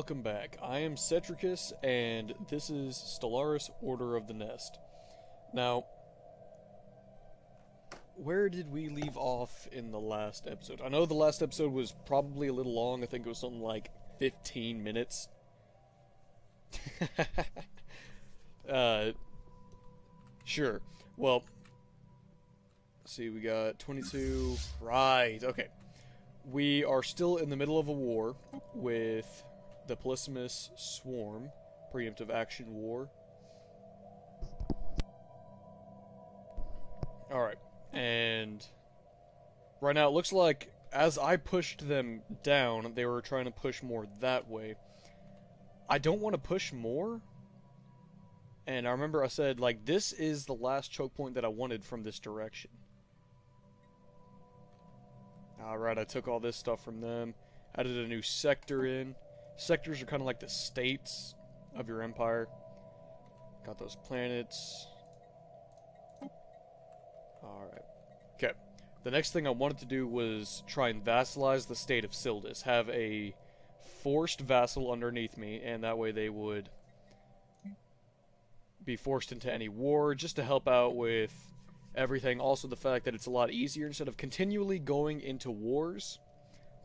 welcome back. I am Cetricus, and this is Stellaris Order of the Nest. Now, where did we leave off in the last episode? I know the last episode was probably a little long. I think it was something like 15 minutes. Sure. Well, let's see, we got 22. Right, okay. We are still in the middle of a war with the Devouring Swarm, preemptive action war. Alright, and right now it looks like as I pushed them down, they were trying to push more that way. I don't want to push more, and I remember I said, like, this is the last choke point that I wanted from this direction. Alright, I took all this stuff from them, added a new sector in. Sectors are kind of like the states of your empire. Got those planets. Alright. Okay. The next thing I wanted to do was try and vassalize the state of Sildis. Have a forced vassal underneath me, and that way they would be forced into any war, just to help out with everything. Also the fact that it's a lot easier, instead of continually going into wars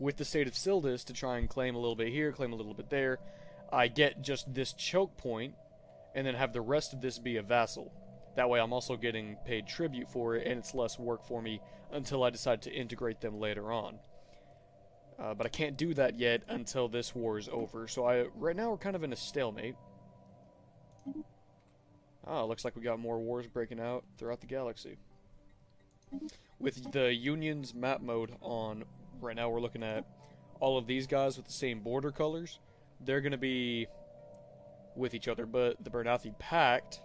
with the state of Sildis to try and claim a little bit here, claim a little bit there, I get just this choke point, and then have the rest of this be a vassal. That way I'm also getting paid tribute for it, and it's less work for me until I decide to integrate them later on. But I can't do that yet until this war is over, so right now we're kind of in a stalemate. Oh, looks like we got more wars breaking out throughout the galaxy. With the Union's map mode on, right now we're looking at all of these guys with the same border colors. They're going to be with each other, but the Bernathi Pact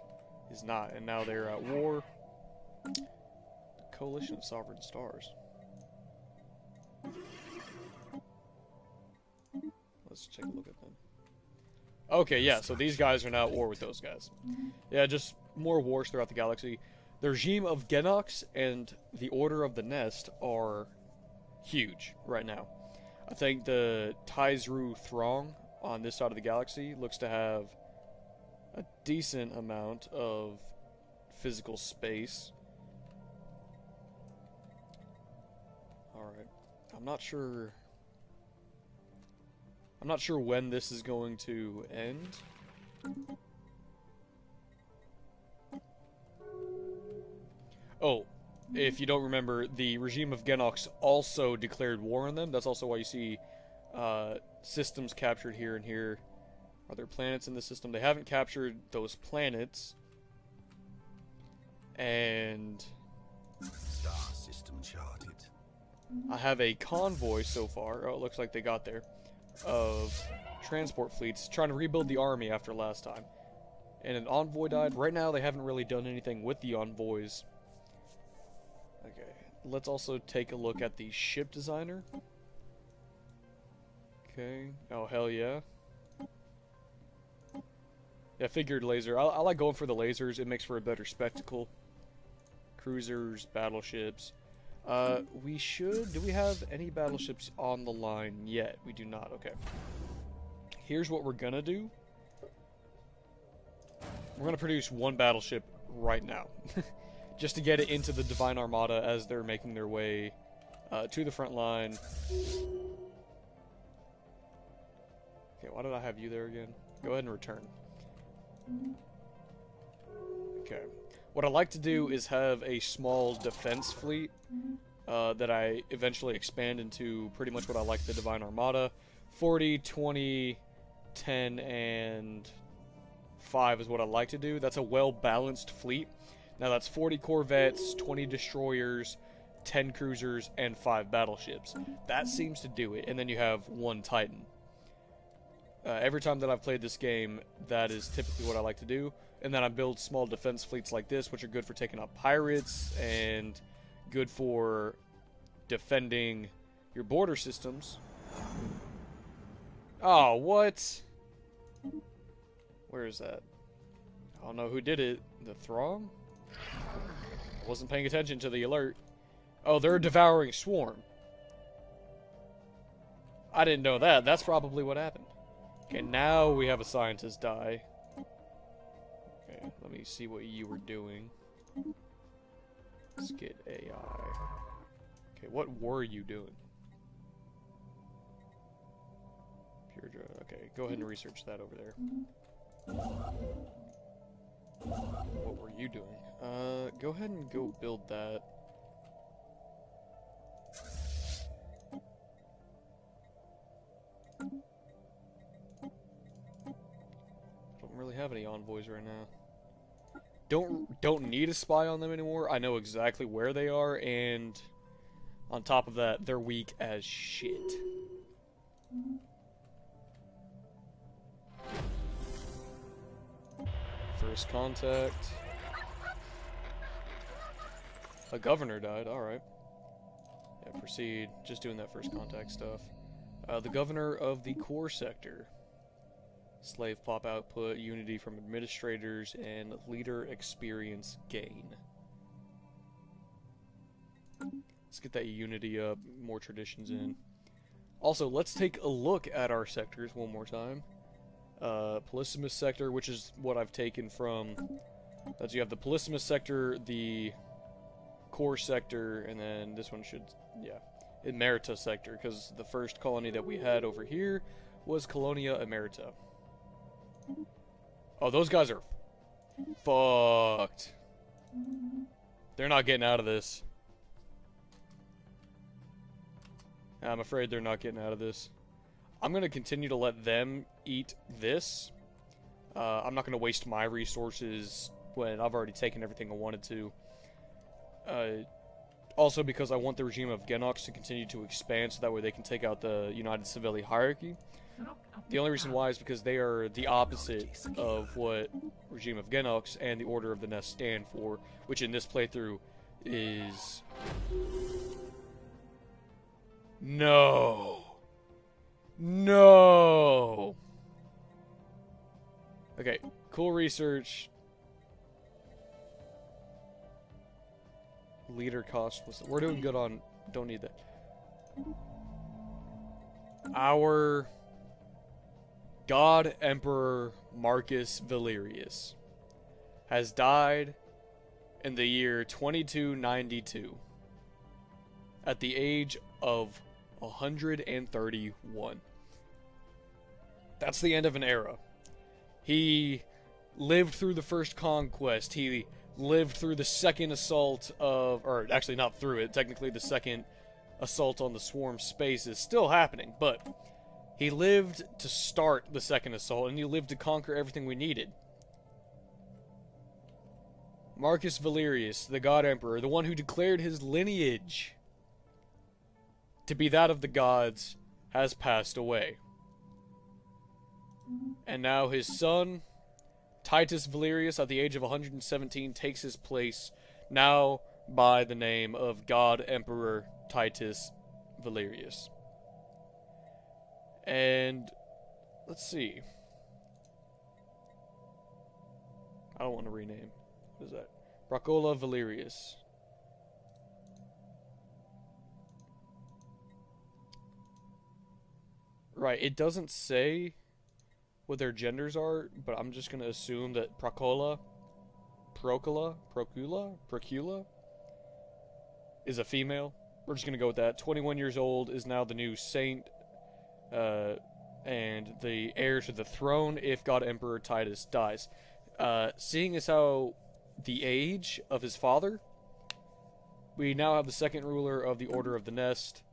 is not, and now they're at war. The Coalition of Sovereign Stars. Let's take a look at them. Okay, yeah, so these guys are now at war with those guys. Yeah, just more wars throughout the galaxy. The Regime of Genox and the Order of the Nest are huge right now. I think the Ti-Zru Throng on this side of the galaxy looks to have a decent amount of physical space. Alright, I'm not sure when this is going to end. Oh, if you don't remember, the Regime of Genox also declared war on them. That's also why you see systems captured here and here. Are there planets in the system? They haven't captured those planets. And Star system charted. I have a convoy so far. Oh, it looks like they got there. Of transport fleets trying to rebuild the army after last time. And an envoy died. Right now they haven't really done anything with the envoys. Okay, let's also take a look at the ship designer. Okay, oh hell yeah. Yeah, figured laser. I like going for the lasers. It makes for a better spectacle. Cruisers, battleships. Do we have any battleships on the line yet? We do not, okay. Here's what we're gonna do. We're gonna produce one battleship right now. Just to get it into the Divine Armada as they're making their way to the front line. Okay, why did I have you there again? Go ahead and return. Okay. What I like to do is have a small defense fleet that I eventually expand into pretty much what I like the Divine Armada. 40, 20, 10, and 5 is what I like to do. That's a well-balanced fleet. Now that's 40 corvettes, 20 destroyers, 10 cruisers, and 5 battleships. That seems to do it. And then you have 1 Titan. Every time that I've played this game, that is typically what I like to do. And then I build small defense fleets like this, which are good for taking out pirates and good for defending your border systems. Oh, what? Where is that? I don't know who did it. The Throng? I wasn't paying attention to the alert. Oh, they're a Devouring Swarm. I didn't know that. That's probably what happened. Okay, now we have a scientist die. Okay, let me see what you were doing. Let's get AI. Okay, what were you doing? Pure drug. Okay, go ahead and research that over there. What were you doing? Go ahead and go build that. Don't really have any envoys right now. Don't need a spy on them anymore. I know exactly where they are, and on top of that, they're weak as shit. First contact. A governor died, alright. Yeah, proceed. Just doing that first contact stuff. The governor of the core sector. Slave pop output, unity from administrators, and leader experience gain. Let's get that unity up, more traditions in. Also, let's take a look at our sectors one more time. Polysimus sector, which is what I've taken from... That's, you have the Polysimus sector, the core sector, and then this one should... Yeah, Emerita sector, because the first colony that we had over here was Colonia Emerita. Oh, those guys are fucked. They're not getting out of this. I'm afraid they're not getting out of this. I'm going to continue to let them eat this. I'm not going to waste my resources when I've already taken everything I wanted to. Also because I want the Regime of Genox to continue to expand so that way they can take out the United Civili hierarchy. The only reason why is because they are the opposite of what Regime of Genox and the Order of the Nest stand for, which in this playthrough is... No! No! Okay, cool research. Leader cost was... We're doing good on... Don't need that. Our... God-Emperor Marcus Valerius has died in the year 2292 at the age of 131. That's the end of an era. He lived through the first conquest. He lived through the second assault of... Or, actually not through it. Technically the second assault on the swarm space is still happening, but... He lived to start the second assault, and he lived to conquer everything we needed. Marcus Valerius, the God-Emperor, the one who declared his lineage to be that of the gods, has passed away. And now his son, Titus Valerius, at the age of 117, takes his place, now by the name of God-Emperor Titus Valerius. And let's see. I don't want to rename. What is that? Bracola Valerius. Right, it doesn't say what their genders are, but I'm just going to assume that Procula is a female. We're just going to go with that. 21 years old, is now the new saint. And the heir to the throne if God-Emperor Titus dies. Seeing as how the age of his father, we now have the second ruler of the Order of the Nest.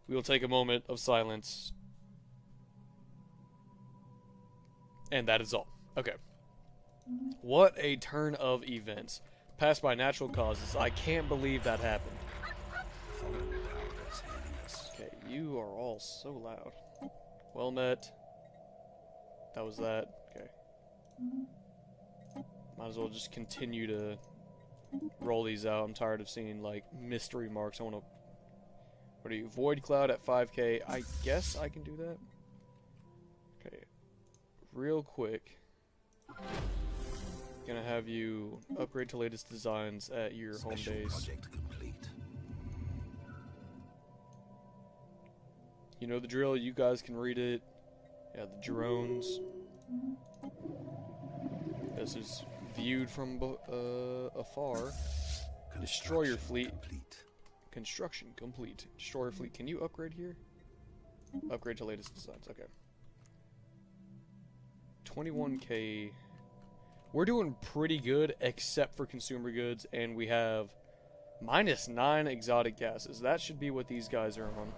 We will take a moment of silence. And that is all. Okay. What a turn of events. Passed by natural causes. I can't believe that happened. Okay, you are all so loud. Well met. That was that. Okay. Might as well just continue to roll these out. I'm tired of seeing, like, mystery marks. I want to... What are you? Void Cloud at 5k. I guess I can do that. Okay. Real quick. Gonna have you upgrade to latest designs at your home base. You know the drill. You guys can read it. Yeah, the drones. This is viewed from afar. Destroy your fleet. Complete. Construction complete. Destroy your fleet. Can you upgrade here? Upgrade to latest designs. Okay. 21k. We're doing pretty good, except for consumer goods, and we have -9 exotic gases. That should be what these guys are on.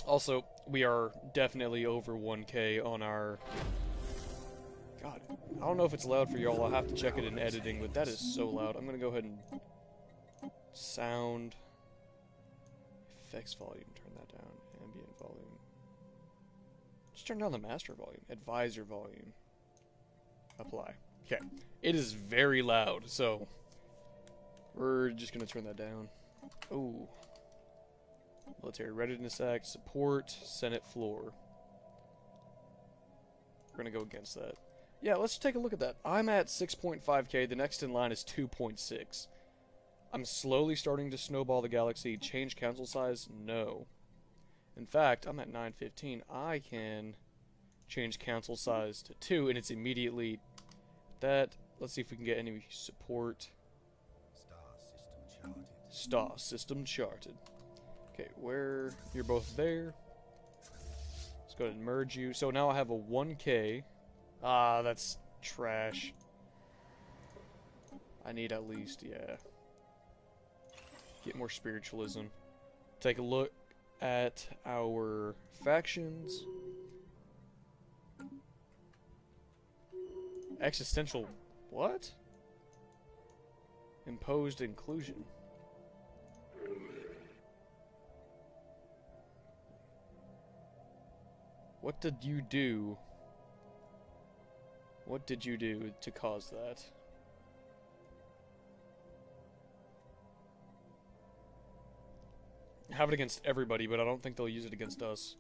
Also, we are definitely over 1k on our... God, I don't know if it's loud for y'all. I'll have to check it in editing, but that is so loud. I'm going to go ahead and... Sound... Effects volume, turn that down. Ambient volume. Just turn down the master volume. Advisor volume. Apply. Okay. It is very loud, so... We're just going to turn that down. Ooh. Military Readiness Act, support, Senate floor. We're going to go against that. Yeah, let's take a look at that. I'm at 6.5k, the next in line is 2.6. I'm slowly starting to snowball the galaxy. Change council size? No. In fact, I'm at 915. I can change council size to 2, and it's immediately that. Let's see if we can get any support. Star system charted. Okay, where you're both there. Let's go ahead and merge you. So now I have a 1k. Ah, that's trash. I need at least, yeah. Get more spiritualism. Take a look at our factions. Existential, what? Imposed inclusion. What did you do? What did you do to cause that? I have it against everybody, but I don't think they'll use it against us.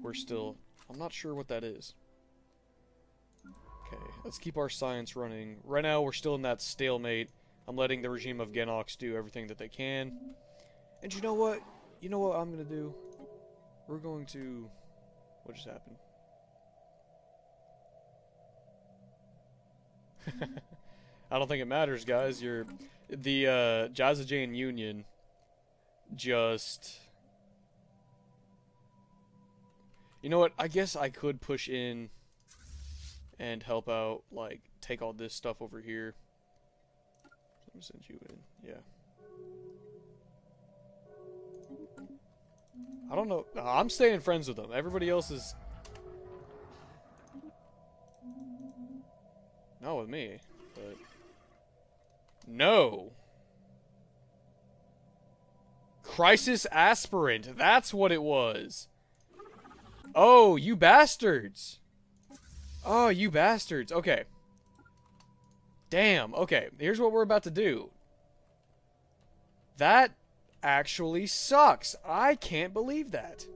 We're still... I'm not sure what that is. Okay, let's keep our science running. Right now, we're still in that stalemate. I'm letting the Regime of Genox do everything that they can. And you know what? You know what I'm going to do? We're going to... What just happened? I don't think it matters, guys. The Jazajan Union just... You know what? I guess I could push in and help out, like, take all this stuff over here. Let me send you in. Yeah. I don't know. I'm staying friends with them. Everybody else is... Not with me, but... No! Crisis Aspirant. That's what it was. Oh, you bastards. Oh, you bastards. Okay. Damn. Okay, here's what we're about to do. That actually sucks. I can't believe that.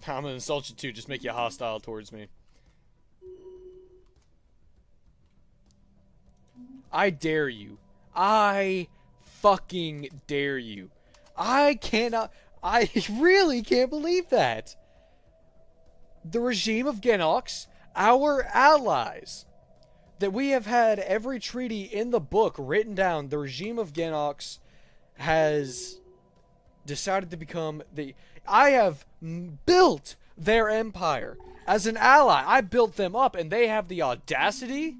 I'm gonna insult you too, just make you hostile towards me. I dare you. I fucking dare you. I really can't believe that. The Regime of Genox, our allies, that we have had every treaty in the book written down, the Regime of Genox has decided to become the... I have built their empire as an ally. I built them up, and they have the audacity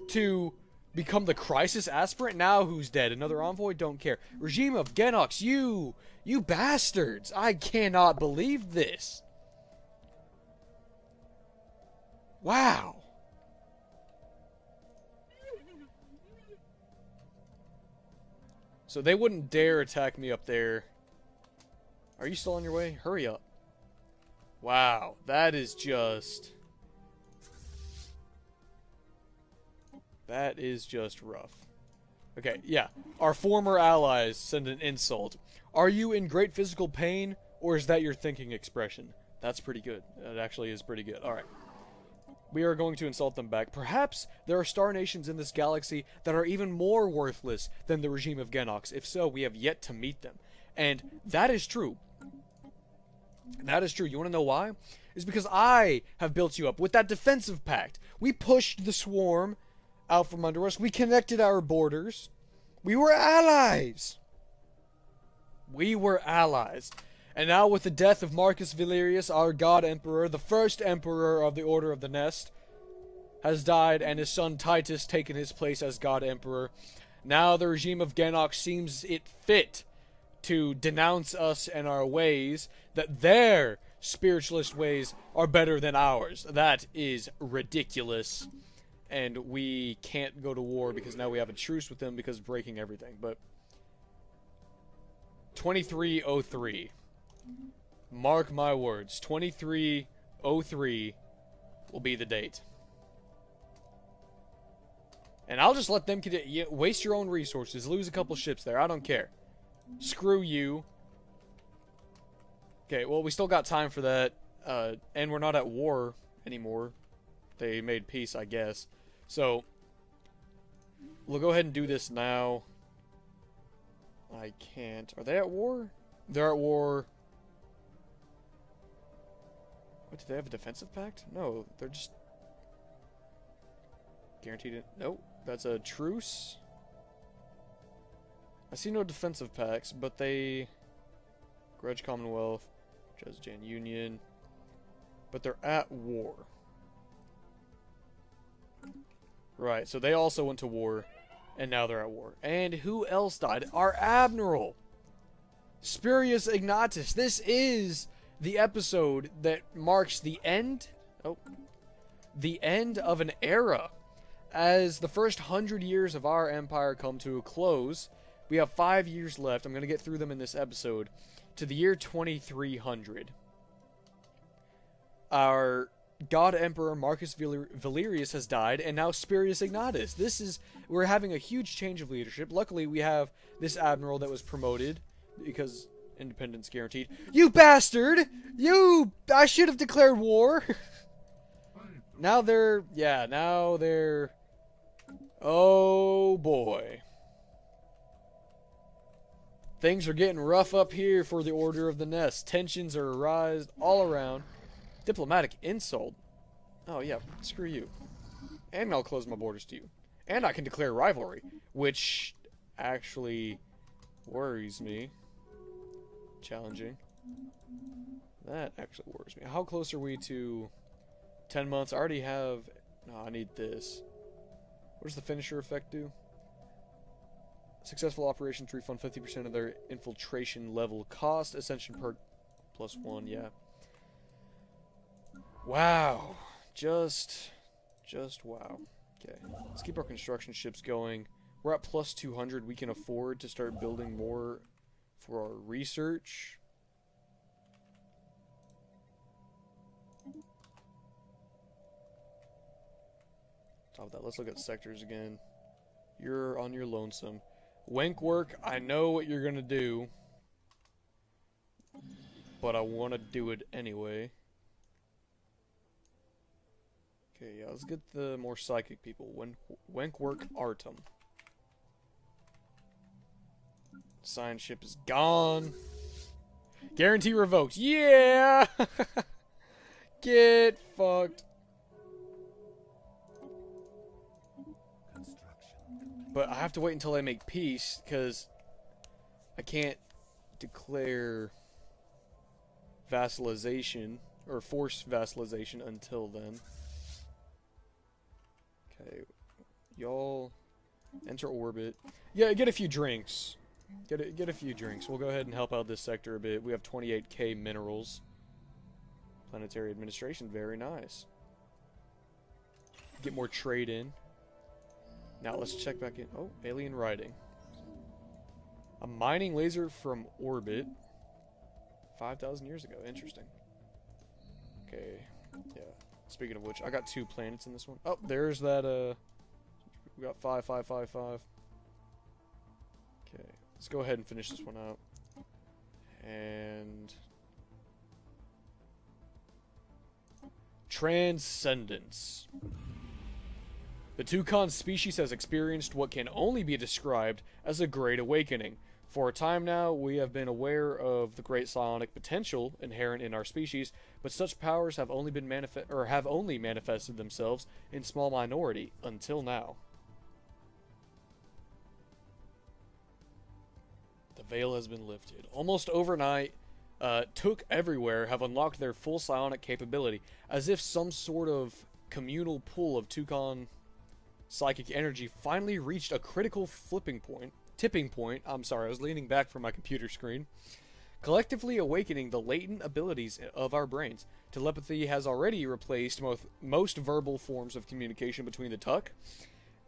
to become the crisis aspirant. Now who's dead? Another envoy? Don't care. Regime of Genox, you bastards. I cannot believe this. Wow. So they wouldn't dare attack me up there. Are you still on your way? Hurry up. Wow, that is just... That is just rough. Okay, yeah. Our former allies send an insult. Are you in great physical pain? Or is that your thinking expression? That's pretty good. That actually is pretty good. Alright. We are going to insult them back. Perhaps there are star nations in this galaxy that are even more worthless than the Regime of Genox. If so, we have yet to meet them. And that is true. That is true. You want to know why? It's because I have built you up with that defensive pact. We pushed the swarm out from under us. We connected our borders. We were allies. We were allies. And now with the death of Marcus Valerius, our God-Emperor, the first Emperor of the Order of the Nest, has died, and his son Titus taken his place as God-Emperor. Now the Regime of Genox seems it fit to denounce us and our ways, that their spiritualist ways are better than ours. That is ridiculous. And we can't go to war because now we have a truce with them because of breaking everything. But 2303. Mark my words. 2303 will be the date. And I'll just let them waste your own resources. Lose a couple ships there. I don't care. Screw you. Okay, well, we still got time for that. And we're not at war anymore. They made peace, I guess. So, we'll go ahead and do this now. I can't. Are they at war? They're at war. What, do they have a defensive pact? No, they're just... Guaranteed it. Nope, that's a truce. I see no defensive pacts, but they... Grudge Commonwealth, Jan Union. But they're at war. Right, so they also went to war, and now they're at war. And who else died? Our Admiral! Spurius Ignatus. This is the episode that marks the end... Oh. The end of an era. As the first 100 years of our empire come to a close, we have 5 years left. I'm going to get through them in this episode. To the year 2300. Our God-Emperor Marcus Valerius has died, and now Spurius Ignatus. We're having a huge change of leadership. Luckily, we have this admiral that was promoted, because independence guaranteed. You bastard! I should have declared war! Now they're... Oh, boy. Things are getting rough up here for the Order of the Nest. Tensions are arised all around. Diplomatic insult. Oh, yeah, screw you. And I'll close my borders to you. And I can declare rivalry, which actually worries me. Challenging. That actually worries me. How close are we to 10 months? I already have... No, I need this. What does the finisher effect do? Successful operations refund 50% of their infiltration level cost. Ascension perk +1, yeah. Wow. Just wow. Okay. Let's keep our construction ships going. We're at +200. We can afford to start building more for our research. Top of that, let's look at sectors again. You're on your lonesome. Wank work, I know what you're gonna do. But I want to do it anyway. Okay, yeah, let's get the more psychic people. Wank work Artem. Science ship is gone. Guarantee revoked. Yeah! Get fucked. But I have to wait until I make peace, because I can't declare vassalization, or force vassalization until then. Okay, y'all enter orbit. Yeah, get a few drinks. Get a few drinks. We'll go ahead and help out this sector a bit. We have 28k minerals. Planetary administration, very nice. Get more trade in. Now let's check back in. Oh, alien writing. A mining laser from orbit. 5,000 years ago. Interesting. Okay. Yeah. Speaking of which, I got 2 planets in this one. Oh, there's that, we got 5, 5, 5, 5. Okay. Let's go ahead and finish this one out. And Transcendence. The Tucon species has experienced what can only be described as a great awakening. For a time now, we have been aware of the great psionic potential inherent in our species, but such powers have only been manifested themselves in small minority until now. The veil has been lifted. Almost overnight, Took everywhere have unlocked their full psionic capability, as if some sort of communal pool of Tucon psychic energy finally reached a critical tipping point. I'm sorry, I was leaning back from my computer screen. Collectively awakening the latent abilities of our brains. Telepathy has already replaced most verbal forms of communication between the Tuck,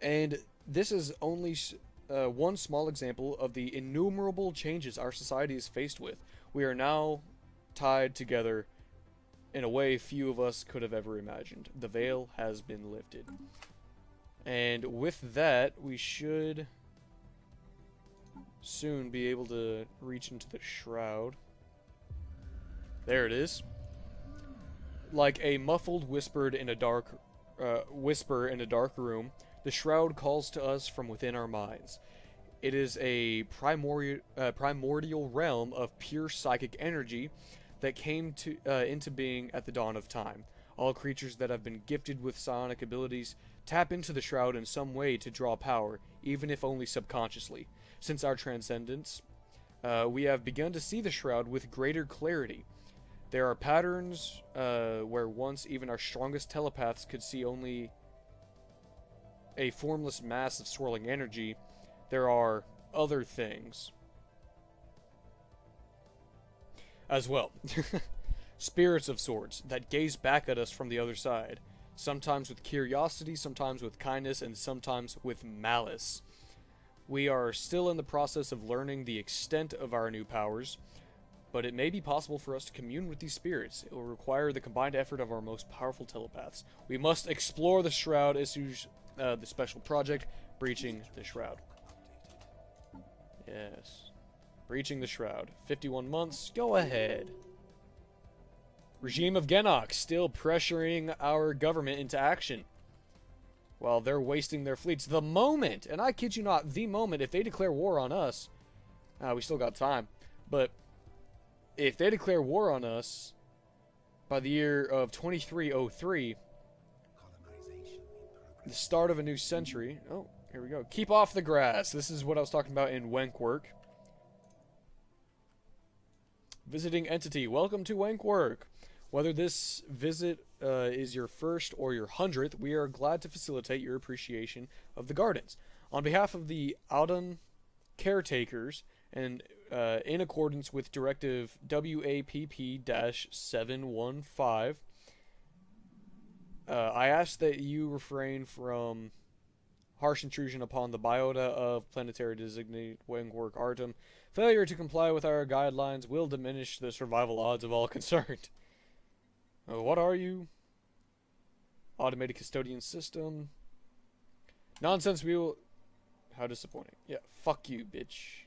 and this is only one small example of the innumerable changes our society is faced with. We are now tied together in a way few of us could have ever imagined. The veil has been lifted. And with that, we should soon be able to reach into the Shroud. There it is. Like a muffled whisper in a dark room, the Shroud calls to us from within our minds. It is a primordial realm of pure psychic energy that came into being at the dawn of time. All creatures that have been gifted with psionic abilities tap into the Shroud in some way to draw power, even if only subconsciously. Since our transcendence, we have begun to see the Shroud with greater clarity. There are patterns where once even our strongest telepaths could see only a formless mass of swirling energy. There are other things as well. Spirits of sorts that gaze back at us from the other side, sometimes with curiosity, sometimes with kindness, and sometimes with malice. We are still in the process of learning the extent of our new powers, but it may be possible for us to commune with these spirits. It will require the combined effort of our most powerful telepaths. We must explore the Shroud, issues the special project, Breaching the Shroud. Yes. Breaching the Shroud. 51 months. Go ahead. Regime of Genox still pressuring our government into action. While they're wasting their fleets. The moment, and I kid you not, the moment, if they declare war on us, we still got time, but if they declare war on us by the year of 2303, the start of a new century. Oh, here we go. Keep off the grass. This is what I was talking about in Wenkwork. Visiting entity. Welcome to Wenkwork. Whether this visit is your first or your 100th, we are glad to facilitate your appreciation of the gardens. On behalf of the Auden caretakers, and in accordance with Directive WAPP-715, I ask that you refrain from harsh intrusion upon the biota of planetary designated Wenkwork Artem. Failure to comply with our guidelines will diminish the survival odds of all concerned. What are you? Automated custodian system. Nonsense, we will... How disappointing. Yeah, fuck you, bitch.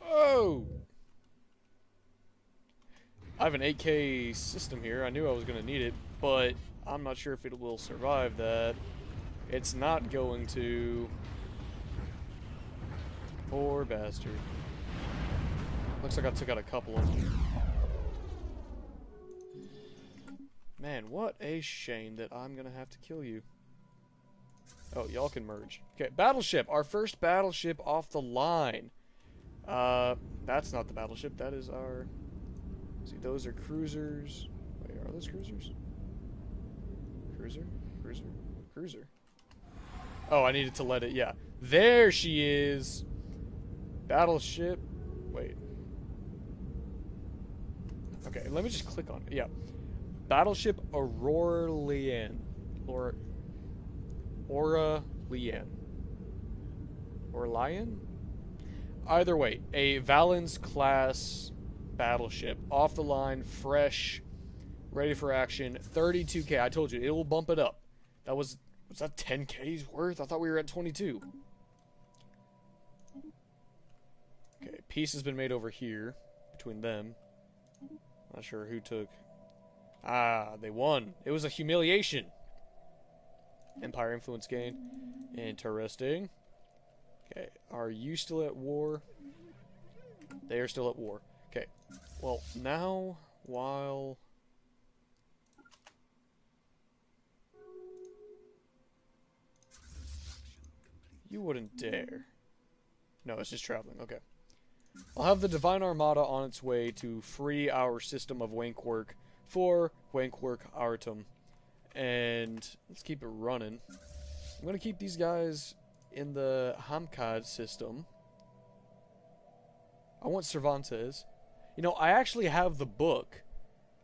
Oh! I have an 8K system here. I knew I was going to need it, but I'm not sure if it will survive that. It's not going to. Poor bastard. Looks like I took out a couple of them. Man, what a shame that I'm going to have to kill you. Oh, y'all can merge. Okay, battleship. Our first battleship off the line. That's not the battleship. That is our... See, those are cruisers. Wait, are those cruisers? Cruiser? Cruiser? Cruiser. Oh, I needed to let it... Yeah. There she is! Battleship... Wait. Okay, let me just click on it. Yeah. Battleship Aurelian. Aurelian. Orlian? Either way, a Valens class battleship. Off the line, fresh, ready for action. 32k. I told you, it will bump it up. That was that 10k's worth? I thought we were at 22. peace has been made over here between them. Not sure who took. Ah, they won. It was a humiliation. Empire influence gain. Interesting. Okay, are you still at war? They are still at war. Okay, well, now, while... You wouldn't dare. No, it's just traveling. Okay. I'll have the Divine Armada on its way to free our system of Wankwork for Wankwork Artum. And let's keep it running. I'm going to keep these guys in the Hamkad system. I want Cervantes. You know, I actually have the book.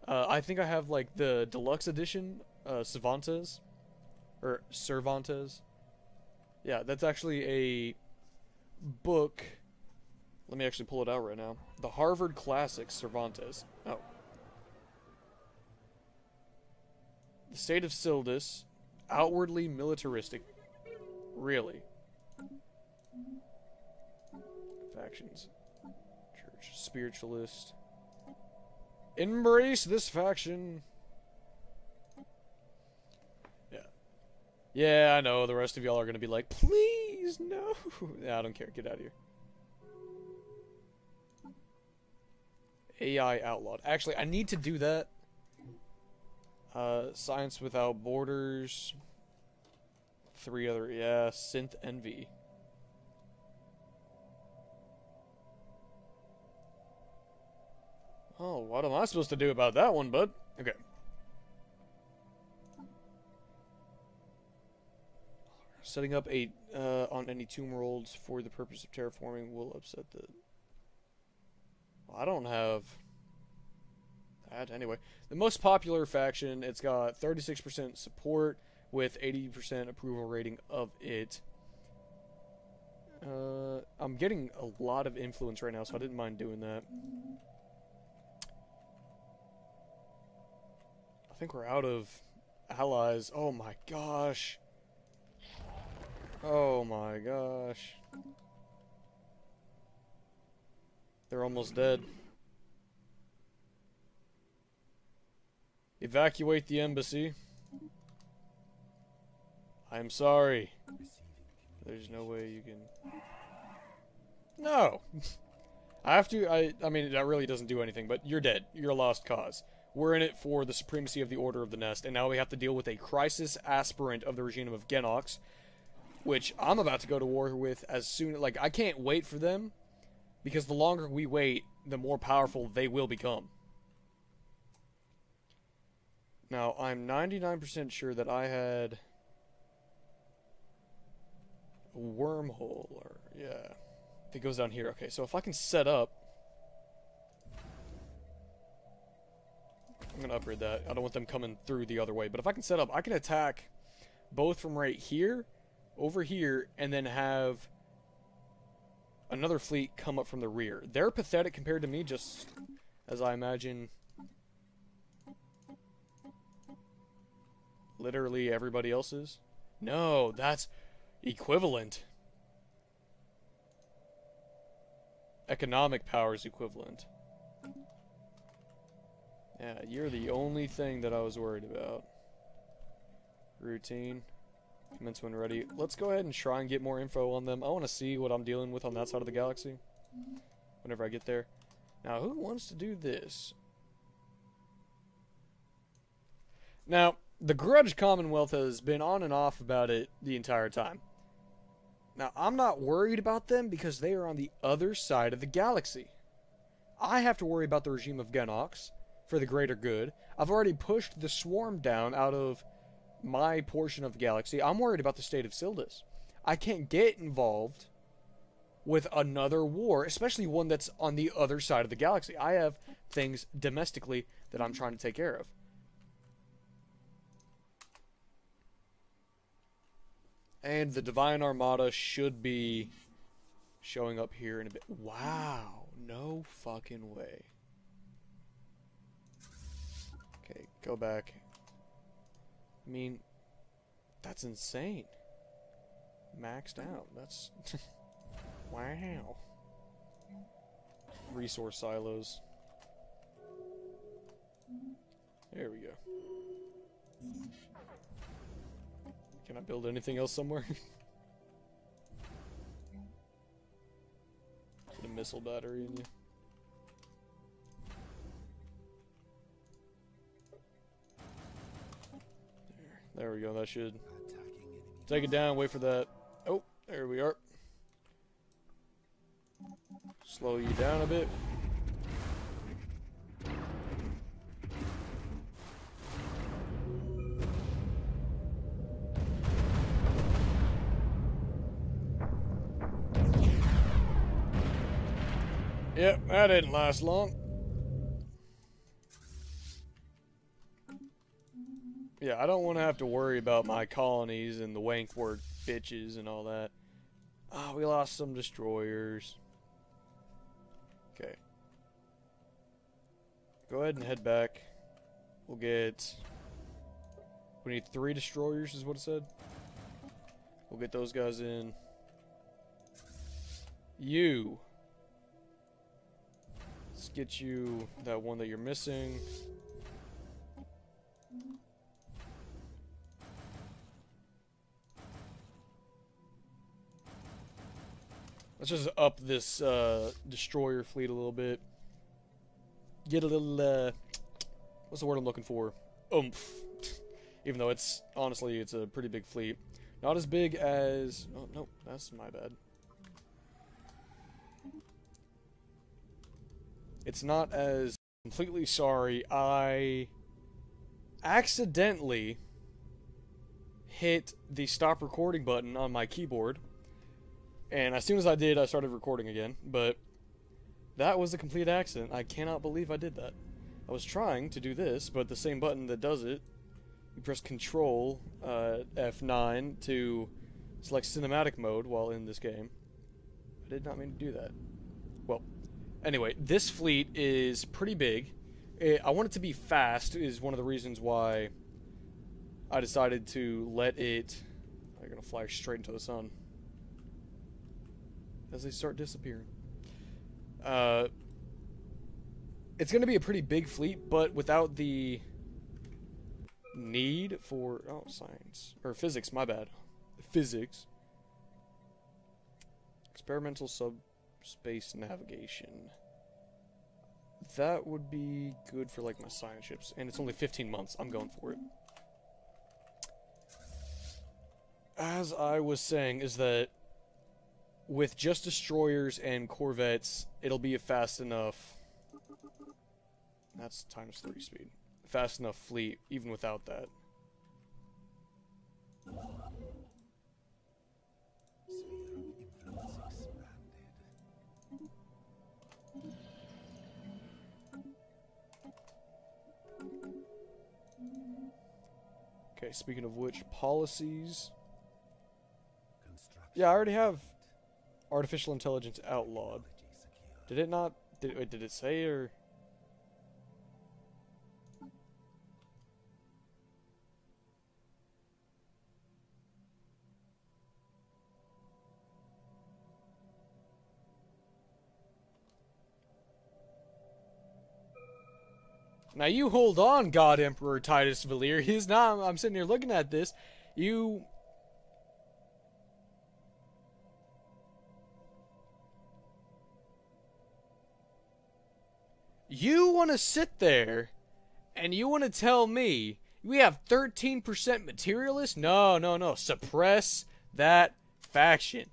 I think I have, like, the deluxe edition, Cervantes. Or Cervantes. Yeah, that's actually a book. Let me actually pull it out right now. The Harvard Classics Cervantes. Oh. The State of Sildis. Outwardly militaristic. Really. Factions. Church. Spiritualist. Embrace this faction. Yeah, I know. The rest of y'all are going to be like, please, no. Yeah, I don't care. Get out of here. AI outlawed. Actually, I need to do that. Science Without Borders. 3 other... Yeah, Synth Envy. Oh, what am I supposed to do about that one, bud? Okay. Setting up a on any tomb rolls for the purpose of terraforming will upset the... Well, I don't have that. Anyway, the most popular faction, it's got 36% support with 80% approval rating of it. I'm getting a lot of influence right now, so I didn't mind doing that. I think we're out of allies. Oh my gosh. Oh my gosh. They're almost dead. Evacuate the embassy. I'm sorry. There's no way you can... No! I have to... I mean, that really doesn't do anything, but you're dead. You're a lost cause. We're in it for the supremacy of the Order of the Nest, and now we have to deal with a crisis aspirant of the Regime of Genox, which I'm about to go to war with as soon... Like, I can't wait for them, because the longer we wait, the more powerful they will become. Now, I'm 99% sure that I had a wormhole, or... Yeah. It goes down here. Okay, so if I can set up... I'm going to upgrade that. I don't want them coming through the other way. But if I can set up, I can attack both from right here, over here, and then have another fleet come up from the rear. They're pathetic compared to me, just as I imagine literally everybody else is. No, that's equivalent. Economic power is equivalent. Yeah, you're the only thing that I was worried about. Routine. Commence when ready. Let's go ahead and try and get more info on them. I want to see what I'm dealing with on that side of the galaxy. Whenever I get there. Now, who wants to do this? Now, the Grudge Commonwealth has been on and off about it the entire time. Now, I'm not worried about them because they are on the other side of the galaxy. I have to worry about the Regime of Genox for the greater good. I've already pushed the Swarm down out of my portion of the galaxy. I'm worried about the state of Sildis. I can't get involved with another war, especially one that's on the other side of the galaxy. I have things domestically that I'm trying to take care of. And the Divine Armada should be showing up here in a bit. Wow. No fucking way. Okay, go back. I mean, that's insane. Maxed out. That's... Wow. resource silos. There we go. Can I build anything else somewhere? Put a missile battery in you. There we go, that should take it down, wait for that. Oh, there we are. Slow you down a bit. Yep, that didn't last long. Yeah, I don't want to have to worry about my colonies and the Wankwork bitches and all that. Ah, we lost some destroyers. Okay. Go ahead and head back. We'll get... We need 3 destroyers is what it said. We'll get those guys in. You. Let's get you that one that you're missing. Let's just up this destroyer fleet a little bit. Get a little, what's the word I'm looking for? Oomph. Even though it's, honestly, it's a pretty big fleet. Not as big as, oh, no, that's my bad. It's not as, completely sorry, I accidentally hit the stop recording button on my keyboard. And as soon as I did, I started recording again, but that was a complete accident. I cannot believe I did that. I was trying to do this, but the same button that does it, you press Control F9 to select cinematic mode while in this game. I did not mean to do that. Well, anyway, this fleet is pretty big. I want it to be fast is one of the reasons why I decided to let it... I'm going to fly straight into the sun. As they start disappearing. It's going to be a pretty big fleet, but without the need for... Oh, science. Or physics, my bad. Physics. Experimental subspace navigation. That would be good for, like, my science ships. And it's only 15 months. I'm going for it. As I was saying, is that with just destroyers and corvettes, it'll be a fast enough... That's ×3 speed. Fast enough fleet, even without that. Okay, speaking of which, policies... Yeah, I already have artificial intelligence outlawed. Did it not... Did it say, or... Now you hold on, God-Emperor Titus Valerius. Now I'm sitting here looking at this. You want to sit there and you want to tell me we have 13% materialists? No, no, no. Suppress that faction.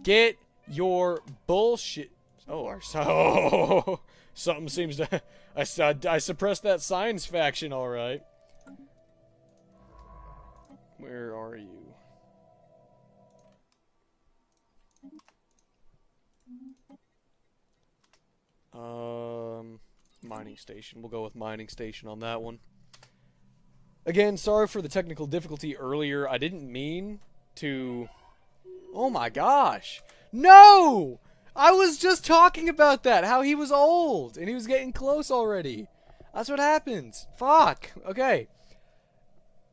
Get your bullshit. Oh, something seems to... I suppressed that science faction, alright. Where are you? Mining station. We'll go with mining station on that one. Again, sorry for the technical difficulty earlier. I didn't mean to... Oh my gosh! No! I was just talking about that, how he was old, and he was getting close already. That's what happens. Fuck. Okay.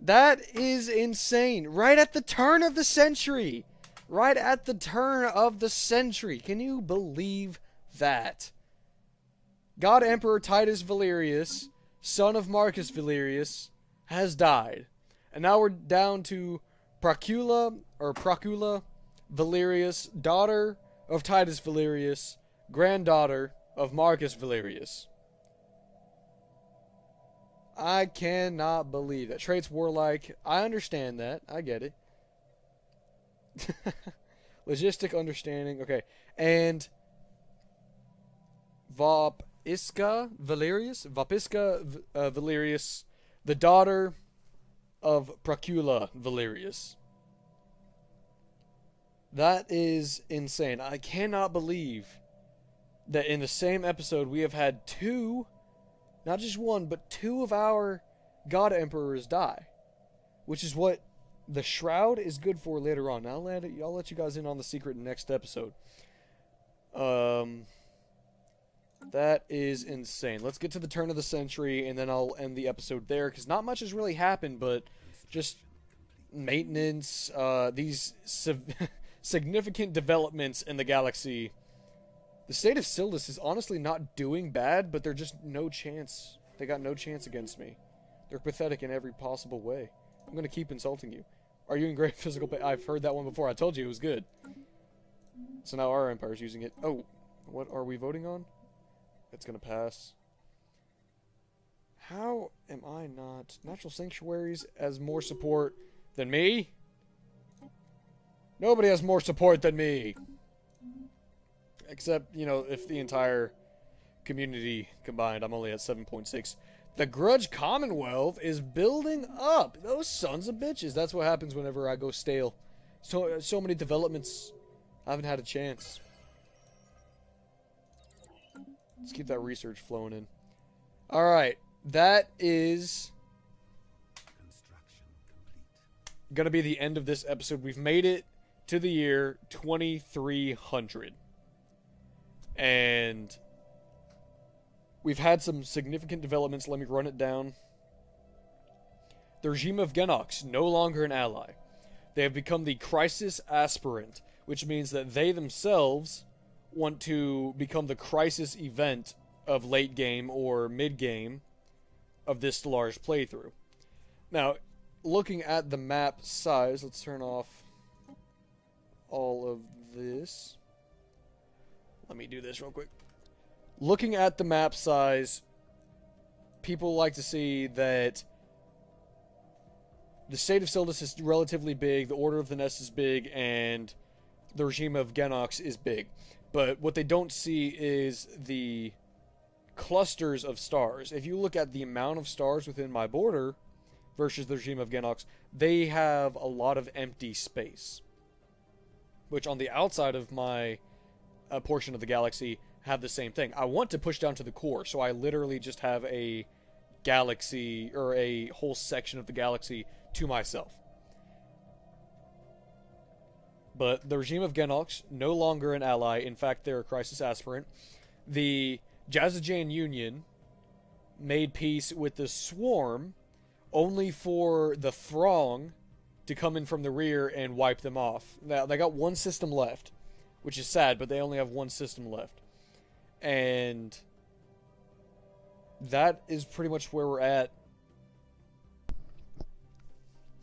That is insane. Right at the turn of the century. Right at the turn of the century. Can you believe that? God-Emperor Titus Valerius, son of Marcus Valerius, has died. And now we're down to Procula Valerius, daughter of Titus Valerius, granddaughter of Marcus Valerius. I cannot believe that. Traits warlike. I understand that. I get it. Logistic understanding. Okay. And Vapiska Valerius, the daughter of Procula Valerius. That is insane. I cannot believe that in the same episode we have had two, not just one, but two of our God Emperors die. Which is what the Shroud is good for later on. Now I'll let you guys in on the secret in the next episode. That is insane. Let's get to the turn of the century, and then I'll end the episode there, because not much has really happened, but just maintenance, these significant developments in the galaxy. The state of Sildus is honestly not doing bad, but they're just no chance. They got no chance against me. They're pathetic in every possible way. I'm going to keep insulting you. Are you in great physical pain? I've heard that one before. I told you it was good. So now our Empire's using it. Oh, what are we voting on? It's going to pass. How am I not? Natural Sanctuaries has more support than me? Nobody has more support than me. Except, you know, if the entire community combined, I'm only at 7.6. The Grudge Commonwealth is building up. Those sons of bitches. That's what happens whenever I go stale. So many developments. I haven't had a chance. Let's keep that research flowing in. Alright. That is gonna be the end of this episode. We've made it to the year 2300. And we've had some significant developments. Let me run it down. The Regime of Genox, no longer an ally. They have become the Crisis Aspirant, which means that they themselves want to become the crisis event of late game or mid game of this Stellaris playthrough. Now, looking at the map size, let's turn off all of this. Let me do this real quick. Looking at the map size, people like to see that the state of Sildus is relatively big, the Order of the Nest is big, and the Regime of Genox is big. But what they don't see is the clusters of stars. If you look at the amount of stars within my border versus the Regime of Genox, they have a lot of empty space. Which on the outside of my portion of the galaxy have the same thing. I want to push down to the core, so I literally just have a galaxy, or a whole section of the galaxy to myself. But the Regime of Genox, no longer an ally. In fact, they're a crisis aspirant. The Jazajan Union made peace with the Swarm, only for the Throng to come in from the rear and wipe them off. Now, they got one system left, which is sad, but they only have one system left. And that is pretty much where we're at.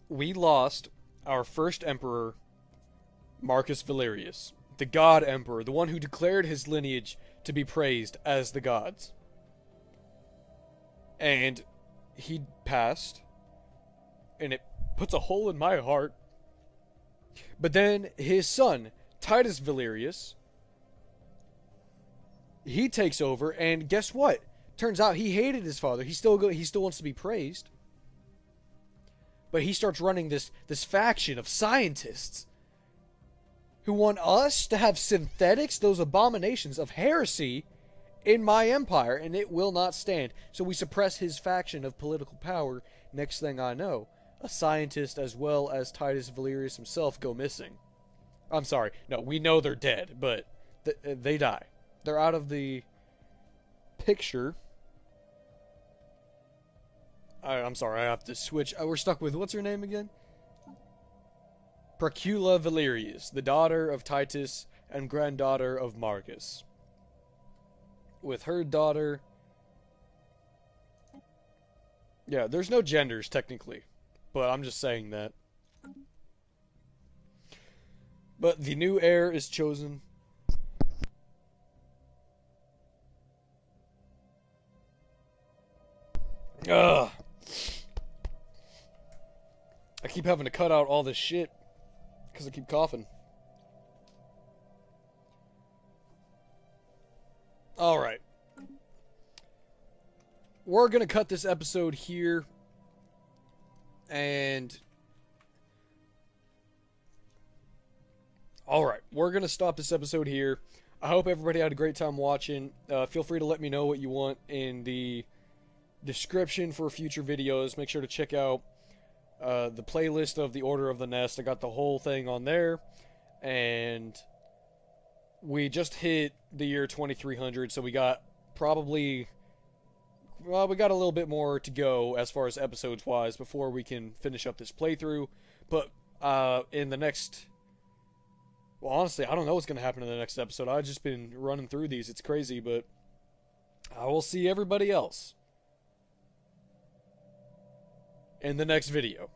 We lost our first Emperor, Marcus Valerius, the God Emperor, the one who declared his lineage to be praised as the gods. And he passed, and it puts a hole in my heart. But then his son, Titus Valerius, he takes over, and guess what? Turns out he hated his father. He still wants to be praised. But he starts running this faction of scientists who want us to have synthetics, those abominations of heresy, in my empire, and it will not stand. So we suppress his faction of political power. Next thing I know, a scientist as well as Titus Valerius himself go missing. I'm sorry, no, we know they're dead, but they die. They're out of the picture. I'm sorry, I have to switch. We're stuck with, what's her name again? Procula Valerius, the daughter of Titus and granddaughter of Marcus. with her daughter. Yeah, there's no genders, technically. But I'm just saying that. But the new heir is chosen. Ugh. I keep having to cut out all this shit because I keep coughing. Alright. We're going to cut this episode here. And... Alright, we're going to stop this episode here. I hope everybody had a great time watching. Feel free to let me know what you want in the description for future videos. Make sure to check out the playlist of the Order of the Nest. I got the whole thing on there. And we just hit the year 2300, so we got probably... Well, we got a little bit more to go as far as episodes-wise before we can finish up this playthrough. But in the next... Well, honestly, I don't know what's going to happen in the next episode. I've just been running through these. It's crazy, but I will see everybody else in the next video.